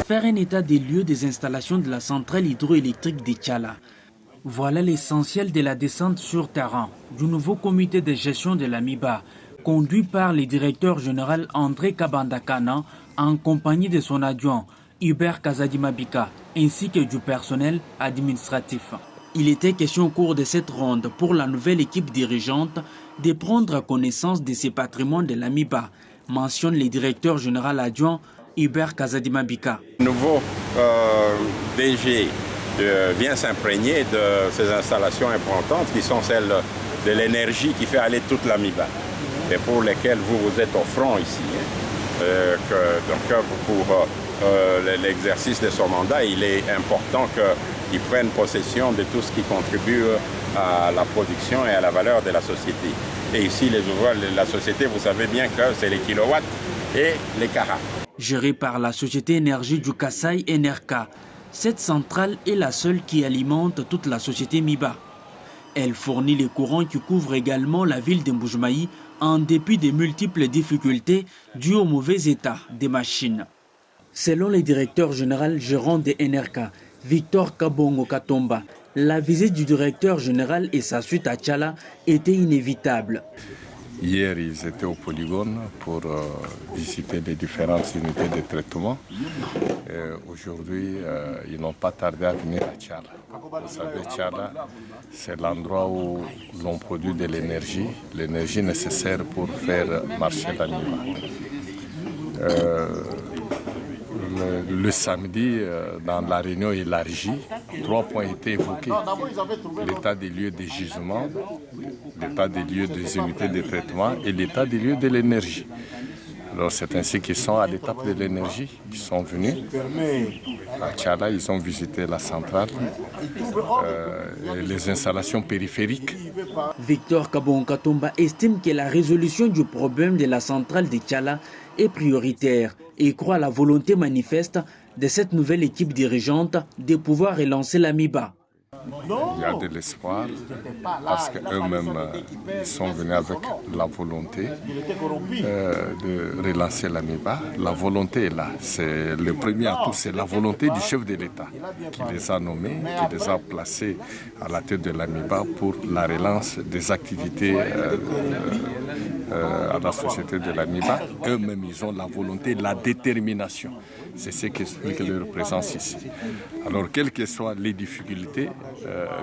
Faire un état des lieux des installations de la centrale hydroélectrique de Tchala. Voilà l'essentiel de la descente sur terrain du nouveau comité de gestion de la MIBA, conduit par le directeur général André Kabandakana en compagnie de son adjoint Hubert Kazadimabika ainsi que du personnel administratif. Il était question au cours de cette ronde pour la nouvelle équipe dirigeante de prendre connaissance de ces patrimoines de la MIBA, mentionne le directeur général adjoint Hubert Kazadimabika. Le nouveau DG vient s'imprégner de ces installations importantes qui sont celles de l'énergie qui fait aller toute la MIBA et pour lesquelles vous êtes au front ici. Donc pour l'exercice de son mandat, il est important qu'il prenne possession de tout ce qui contribue à la production et à la valeur de la société. Et ici, les ouvrages de la société, vous savez bien que c'est les kilowatts et les carats. Gérée par la société énergie du Kasaï NRK, cette centrale est la seule qui alimente toute la société MIBA. Elle fournit les courants qui couvrent également la ville de Mbujimayi en dépit des multiples difficultés dues au mauvais état des machines. Selon le directeur général gérant de NRK, Victor Kabongo Katomba, la visite du directeur général et sa suite à Tchala était inévitable. Hier, ils étaient au polygone pour visiter les différentes unités de traitement. Aujourd'hui, ils n'ont pas tardé à venir à Tchala. Vous savez, Tchala, c'est l'endroit où l'on produit de l'énergie nécessaire pour faire marcher la MIBA. Le samedi, dans la réunion élargie, 3 points étaient évoqués. L'état des lieux des gisements, l'état des lieux des unités de traitement et l'état des lieux de l'énergie. Alors c'est ainsi qu'ils sont à l'étape de l'énergie. Ils sont venus à Tchala, ils ont visité la centrale, les installations périphériques. Victor Kabonkatomba estime que la résolution du problème de la centrale de Tchala est prioritaire et croit à la volonté manifeste de cette nouvelle équipe dirigeante de pouvoir relancer la MIBA. Il y a de l'espoir parce qu'eux-mêmes ils sont venus avec la volonté de relancer la MIBA. La volonté est là. C'est le premier atout, c'est la volonté du chef de l'État qui les a nommés, qui les a placés à la tête de la MIBA pour la relance des activités à la société de la MIBA. Eux-mêmes, ils ont la volonté, la détermination. C'est ce qui explique leur présence ici. Alors, quelles que soient les difficultés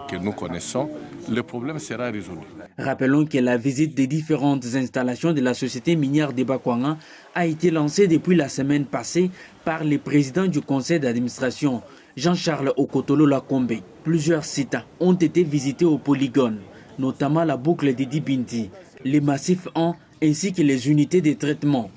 que nous connaissons, le problème sera résolu. Rappelons que la visite des différentes installations de la société minière de Bakwanga a été lancée depuis la semaine passée par le président du conseil d'administration, Jean-Charles Okotolo Lakombe. Plusieurs sites ont été visités au polygone, notamment la boucle de Dibindi, les massifs 1 ainsi que les unités de traitement.